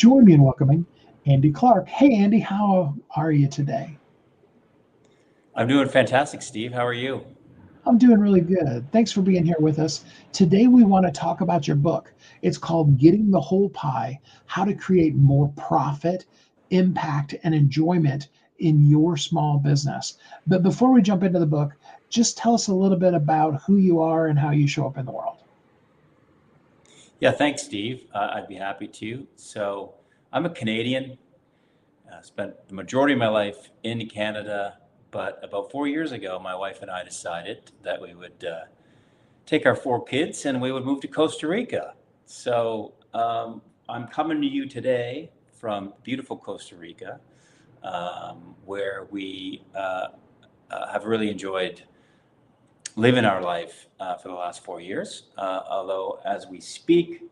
Join me in welcoming Andy Clark. Hey, Andy, how are you today? I'm doing fantastic, Steve. How are you? I'm doing really good. Thanks for being here with us. Today, we want to talk about your book. It's called Getting the Whole Pie: How to Create More Profit, Impact, and Enjoyment in Your Small Business. But before we jump into the book, just tell us a little bit about who you are and how you show up in the world. Yeah, thanks, Steve. I'd be happy to. So, I'm a Canadian. Spent the majority of my life in Canada, but about 4 years ago, my wife and I decided that we would take our four kids and we would move to Costa Rica. So, I'm coming to you today from beautiful Costa Rica, where we have really enjoyed living our life for the last 4 years. Although, as we speak,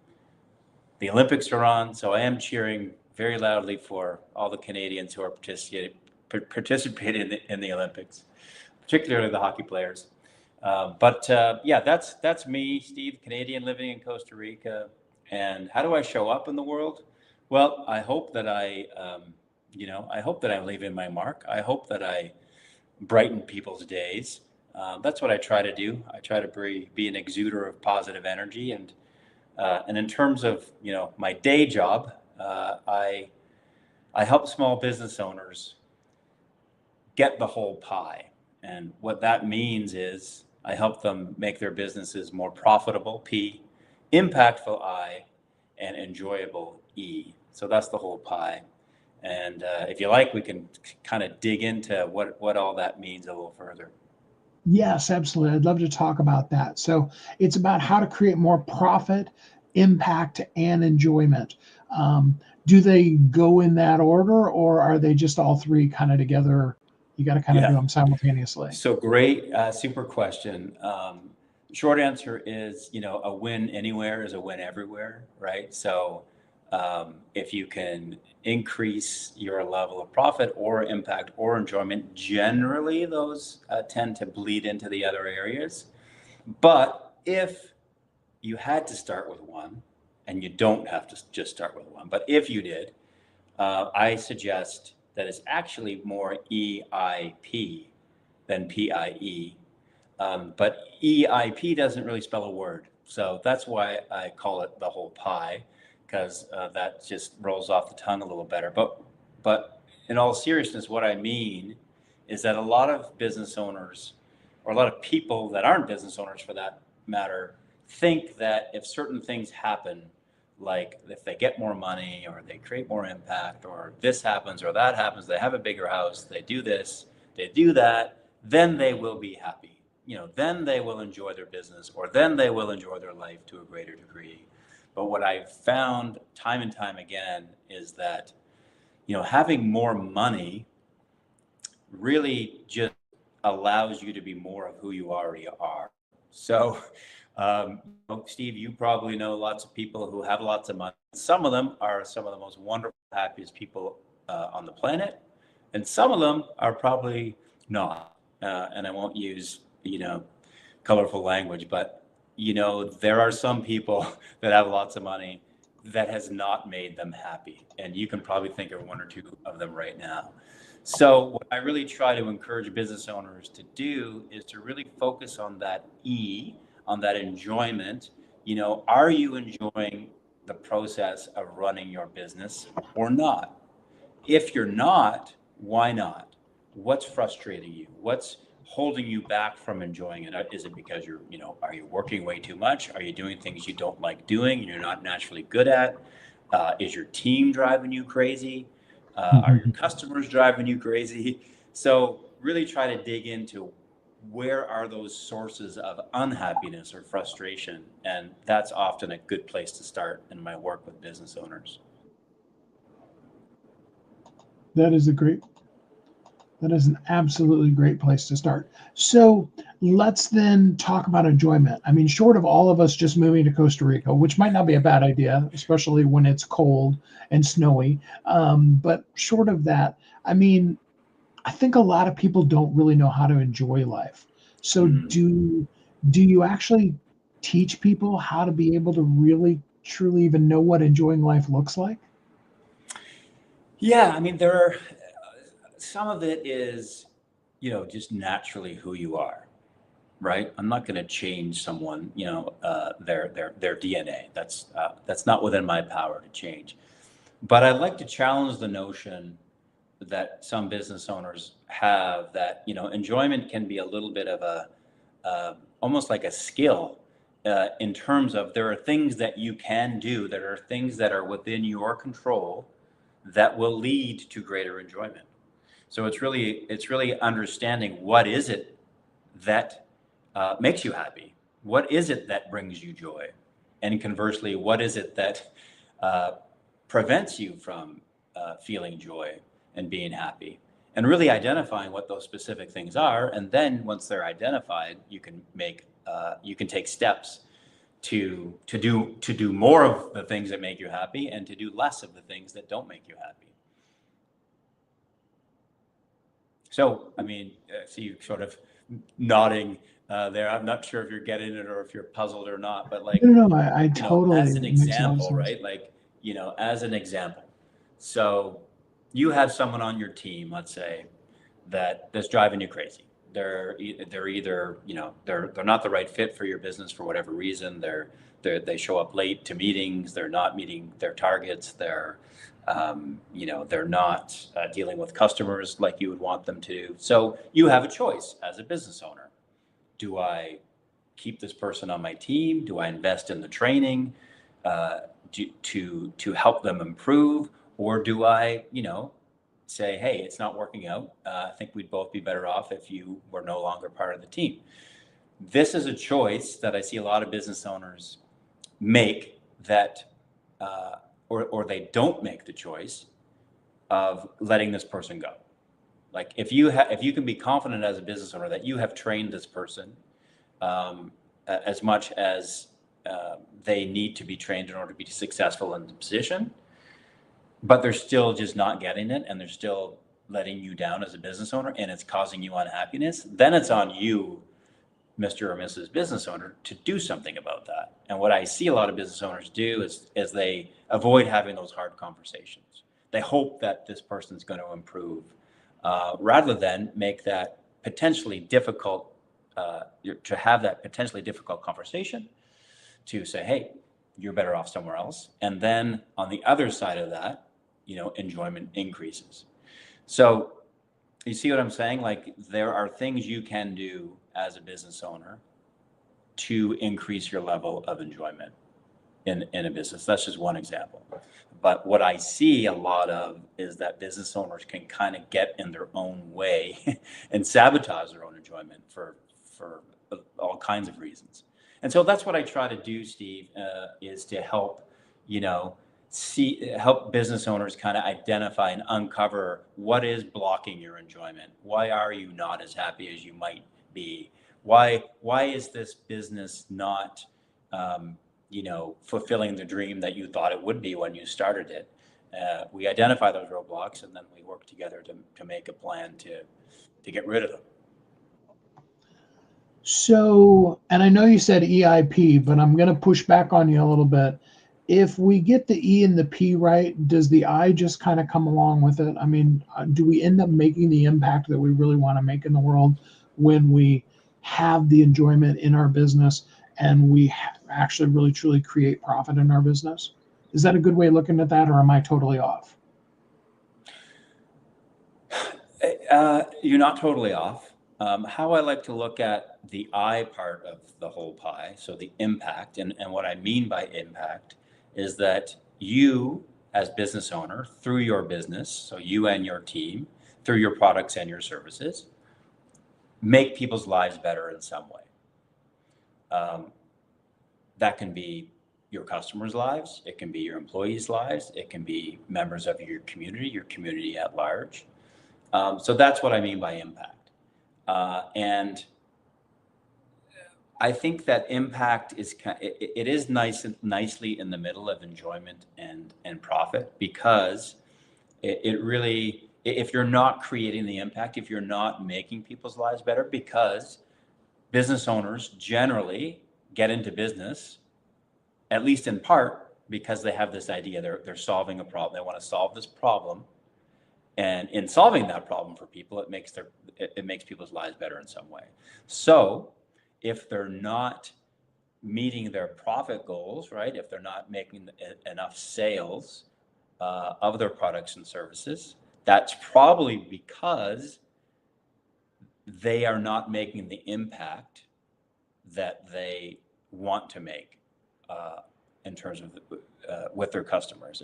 the Olympics are on, so I am cheering very loudly for all the Canadians who are participating in the Olympics, particularly the hockey players. But yeah, that's me, Steve, Canadian living in Costa Rica. And how do I show up in the world? Well, I hope that I hope that I'm leaving my mark. I hope that I brighten people's days. That's what I try to do. I try to be an exuder of positive energy, and in terms of my day job, I help small business owners get the whole pie, and what that means is I help them make their businesses more profitable, P, impactful, I, and enjoyable, E. So that's the whole pie. And if you like, we can kind of dig into what all that means a little further. Yes, absolutely. I'd love to talk about that. So it's about how to create more profit, impact, and enjoyment. Do they go in that order, or are they just all three kind of together? You got to kind of do Yeah. them simultaneously. So great, super question. Short answer is, a win anywhere is a win everywhere, right? So if you can increase your level of profit or impact or enjoyment, generally those tend to bleed into the other areas. But if you had to start with one, and you don't have to just start with one, but if you did, I suggest that it's actually more EIP than PIE. But EIP doesn't really spell a word. So that's why I call it the whole pie, because that just rolls off the tongue a little better. But in all seriousness, what I mean is that a lot of business owners, or a lot of people that aren't business owners for that matter, think that if certain things happen, like if they get more money or they create more impact or this happens or that happens, they have a bigger house, they do this, they do that, then they will be happy. Then they will enjoy their business, or then they will enjoy their life to a greater degree. But what I've found time and time again is that, having more money really just allows you to be more of who you already are. So, Steve, you probably know lots of people who have lots of money. Some of them are some of the most wonderful, happiest people on the planet, and some of them are probably not. And I won't use, colorful language, but there are some people that have lots of money that has not made them happy, and you can probably think of one or two of them right now. So what I really try to encourage business owners to do is to really focus on that E, on that enjoyment. Are you enjoying the process of running your business or not? If you're not, why not? What's frustrating you? What's holding you back from enjoying it? Is it because are you working way too much? Are you doing things you don't like doing and you're not naturally good at? Is your team driving you crazy? Are your customers driving you crazy? So really try to dig into where are those sources of unhappiness or frustration. And that's often a good place to start in my work with business owners. That is a great That is an absolutely great place to start. So let's then talk about enjoyment. I mean, short of all of us just moving to Costa Rica, which might not be a bad idea, especially when it's cold and snowy. But short of that, I mean, I think a lot of people don't really know how to enjoy life. So Mm. do you actually teach people how to be able to really truly even know what enjoying life looks like? Yeah, I mean, there are some of it is, just naturally who you are, right? I'm not going to change someone, their DNA. That's not within my power to change. But I'd like to challenge the notion that some business owners have that, enjoyment can be a little bit of almost like a skill, in terms of there are things that you can do, there are things that are within your control that will lead to greater enjoyment. So it's really understanding what is it that makes you happy, what is it that brings you joy, and conversely, what is it that uh, prevents you from feeling joy and being happy, and really identifying what those specific things are. And then once they're identified, you can take steps to do more of the things that make you happy and to do less of the things that don't make you happy. So, I mean, see you sort of nodding there. I'm not sure if you're getting it or if you're puzzled or not, but like, No, no, I as totally, an it makes a lot of example, sense. right? Like, as an example. So you have someone on your team, let's say, that's driving you crazy. They're either, they're not the right fit for your business for whatever reason. They show up late to meetings. They're not meeting their targets. They're not dealing with customers like you would want them to. So you have a choice as a business owner. Do I keep this person on my team? Do I invest in the training uh, to help them improve, or do I, say, hey, it's not working out. I think we'd both be better off if you were no longer part of the team. This is a choice that I see a lot of business owners make that, or they don't make the choice of letting this person go. Like if you can be confident as a business owner that you have trained this person as much as they need to be trained in order to be successful in the position, but they're still just not getting it and they're still letting you down as a business owner and it's causing you unhappiness, then it's on you, Mr. or Mrs. Business Owner, to do something about that. And what I see a lot of business owners do is they avoid having those hard conversations. They hope that this person's going to improve, rather than make that potentially difficult, to have that potentially difficult conversation to say, hey, you're better off somewhere else. And then on the other side of that, enjoyment increases. So you see what I'm saying? Like there are things you can do as a business owner to increase your level of enjoyment in a business. That's just one example. But what I see a lot of is that business owners can kind of get in their own way and sabotage their own enjoyment for all kinds of reasons. And so that's what I try to do, Steve, is to help, help business owners kind of identify and uncover what is blocking your enjoyment. Why are you not as happy as you might be? Why is this business not fulfilling the dream that you thought it would be when you started it? We identify those roadblocks and then we work together to make a plan to get rid of them. So, and I know you said EIP, but I'm going to push back on you a little bit. If we get the E and the P right, does the I just kind of come along with it? I mean, do we end up making the impact that we really want to make in the world when we have the enjoyment in our business and we actually really truly create profit in our business? Is that a good way of looking at that, or am I totally off? You're not totally off. How I like to look at the I part of the whole pie, so the impact, and what I mean by impact is that you, as business owner, through your business, so you and your team, through your products and your services, make people's lives better in some way. Um, that can be your customers' lives, it can be your employees' lives, it can be members of your community at large. So that's what I mean by impact. And I think that impact it is nicely in the middle of enjoyment and profit, because it really, if you're not creating the impact, if you're not making people's lives better, because business owners generally get into business, at least in part, because they have this idea they're solving a problem. They want to solve this problem And in solving that problem for people, it makes people's lives better in some way. So if they're not meeting their profit goals, right? If they're not making enough sales of their products and services, that's probably because they are not making the impact that they want to make in terms of with their customers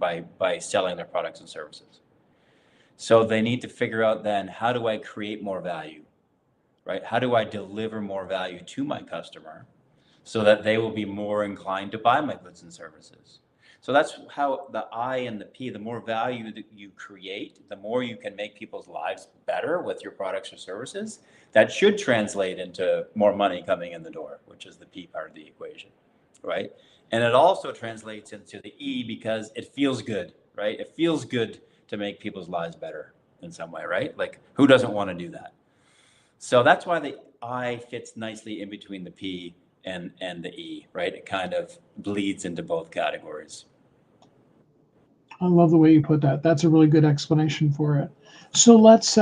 by selling their products and services. So they need to figure out then, how do I create more value, right? How do I deliver more value to my customer so that they will be more inclined to buy my goods and services? So that's how the I and the P, the more value that you create, the more you can make people's lives better with your products or services. That should translate into more money coming in the door, which is the P part of the equation, right? And it also translates into the E because it feels good, right? It feels good to make people's lives better in some way, right? Like, who doesn't want to do that? So that's why the I fits nicely in between the P and the E, right? It kind of bleeds into both categories. I love the way you put that. That's a really good explanation for it. So let's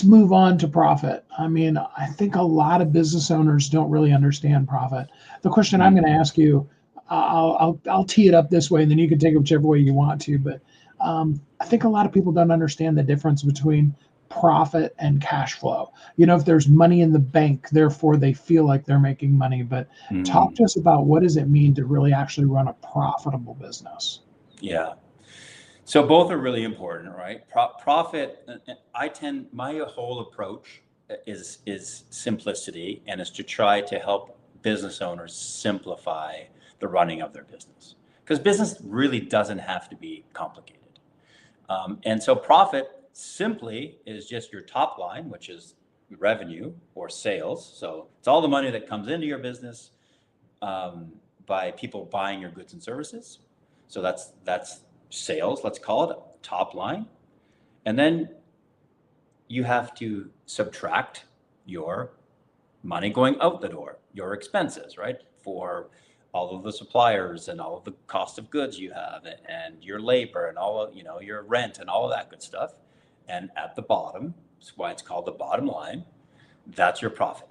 move on to profit. I mean, I think a lot of business owners don't really understand profit. The question I'm going to ask you, I'll tee it up this way, and then you can take it whichever way you want to. But I think a lot of people don't understand the difference between profit and cash flow. If there's money in the bank, therefore they feel like they're making money. But talk to us about, what does it mean to really actually run a profitable business? Yeah. So both are really important, right? Profit. My whole approach is simplicity, and is to try to help business owners simplify the running of their business, because business really doesn't have to be complicated. And so profit simply is just your top line, which is revenue or sales. So it's all the money that comes into your business by people buying your goods and services. So that's sales, let's call it top line. And then you have to subtract your money going out the door, your expenses, right? For all of the suppliers and all of the cost of goods you have, and your labor and all of, your rent and all of that good stuff. And at the bottom, that's why it's called the bottom line, that's your profit.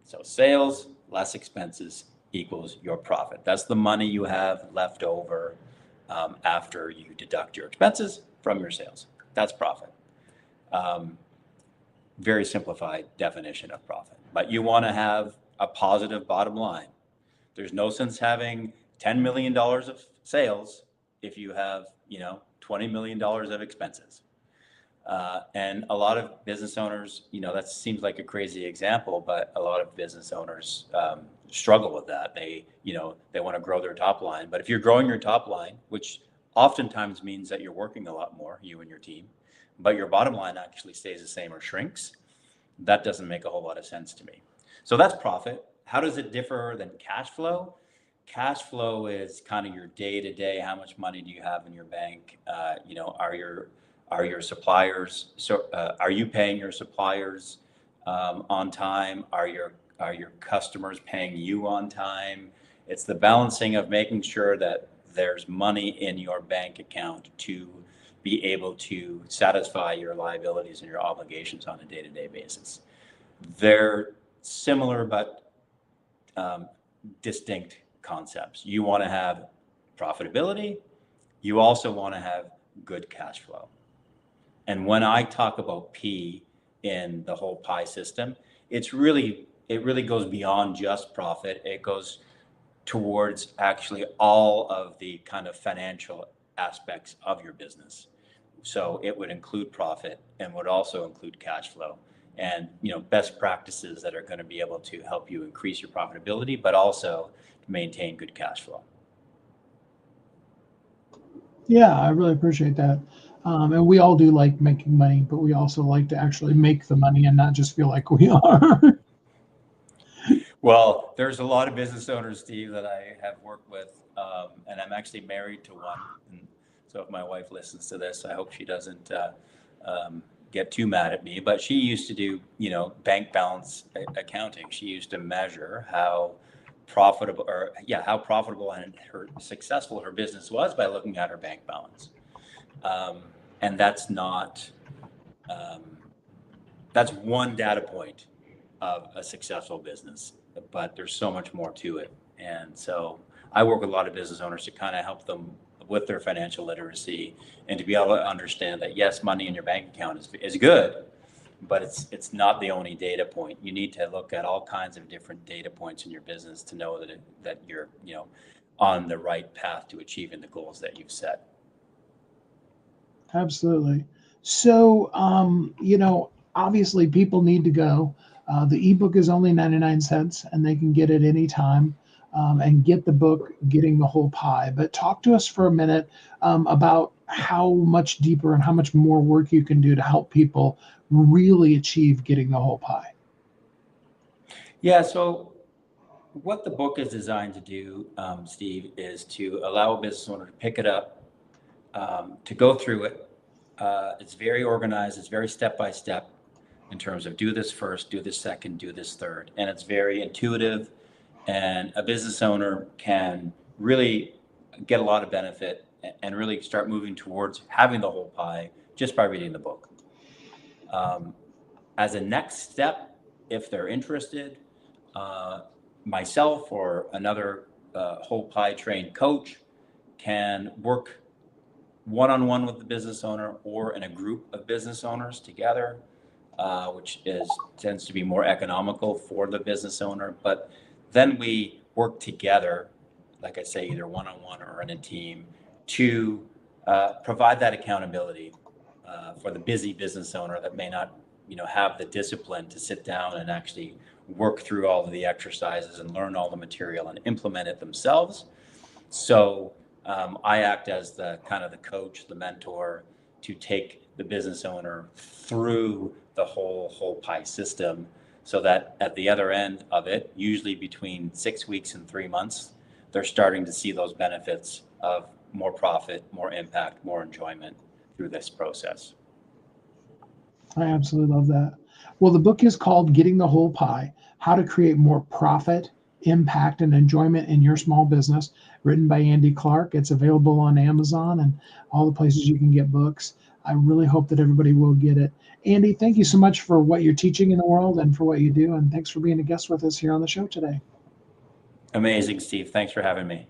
So sales less expenses equals your profit. That's the money you have left over after you deduct your expenses from your sales. That's profit. Very simplified definition of profit. But you want to have a positive bottom line. There's no sense having $10 million of sales if you have, $20 million of expenses. And a lot of business owners, that seems like a crazy example, but a lot of business owners struggle with that. They want to grow their top line. But if you're growing your top line, which oftentimes means that you're working a lot more, you and your team, but your bottom line actually stays the same or shrinks, that doesn't make a whole lot of sense to me. So that's profit. How does it differ than cash flow? Cash flow is kind of your day-to-day. How much money do you have in your bank? Are your suppliers? So are you paying your suppliers on time? Are your customers paying you on time? It's the balancing of making sure that there's money in your bank account to be able to satisfy your liabilities and your obligations on a day-to-day basis. They're similar but distinct concepts. You want to have profitability. You also want to have good cash flow. And when I talk about P in the whole pie system, it really goes beyond just profit. It goes towards actually all of the kind of financial aspects of your business. So it would include profit and would also include cash flow, and best practices that are going to be able to help you increase your profitability, but also maintain good cash flow. Yeah, I really appreciate that. And we all do like making money, but we also like to actually make the money and not just feel like we are. Well, there's a lot of business owners, Steve, that I have worked with, and I'm actually married to one. And so if my wife listens to this, I hope she doesn't get too mad at me. But she used to do, bank balance accounting. She used to measure how profitable and successful her business was by looking at her bank balance. And that's not, that's one data point of a successful business, but there's so much more to it. And so I work with a lot of business owners to kind of help them with their financial literacy and to be able to understand that, yes, money in your bank account is good, but it's not the only data point. You need to look at all kinds of different data points in your business to know that you're, on the right path to achieving the goals that you've set. Absolutely. So, obviously people need to go. The ebook is only 99 cents and they can get it anytime, and get the book, Getting the Whole Pie. But talk to us for a minute about how much deeper and how much more work you can do to help people really achieve getting the whole pie. Yeah. So what the book is designed to do, Steve, is to allow a business owner to pick it up, to go through it. It's very organized. It's very step by step in terms of do this first, do this second, do this third. And it's very intuitive. And a business owner can really get a lot of benefit and really start moving towards having the whole pie just by reading the book. As a next step, if they're interested, myself or another whole pie trained coach can work one-on-one with the business owner or in a group of business owners together, which tends to be more economical for the business owner. But then we work together, like I say, either one-on-one or in a team, to provide that accountability for the busy business owner that may not, have the discipline to sit down and actually work through all of the exercises and learn all the material and implement it themselves. So I act as the kind of the coach, the mentor, to take the business owner through the whole pie system, so that at the other end of it, usually between 6 weeks and 3 months, they're starting to see those benefits of more profit, more impact, more enjoyment through this process. I absolutely love that. Well, the book is called Getting the Whole Pie: How to Create More Profit, Impact, and Enjoyment in Your Small Business, written by Andy Clark. It's available on Amazon and all the places you can get books. I really hope that everybody will get it. Andy, thank you so much for what you're teaching in the world and for what you do. And thanks for being a guest with us here on the show today. Amazing, Steve. Thanks for having me.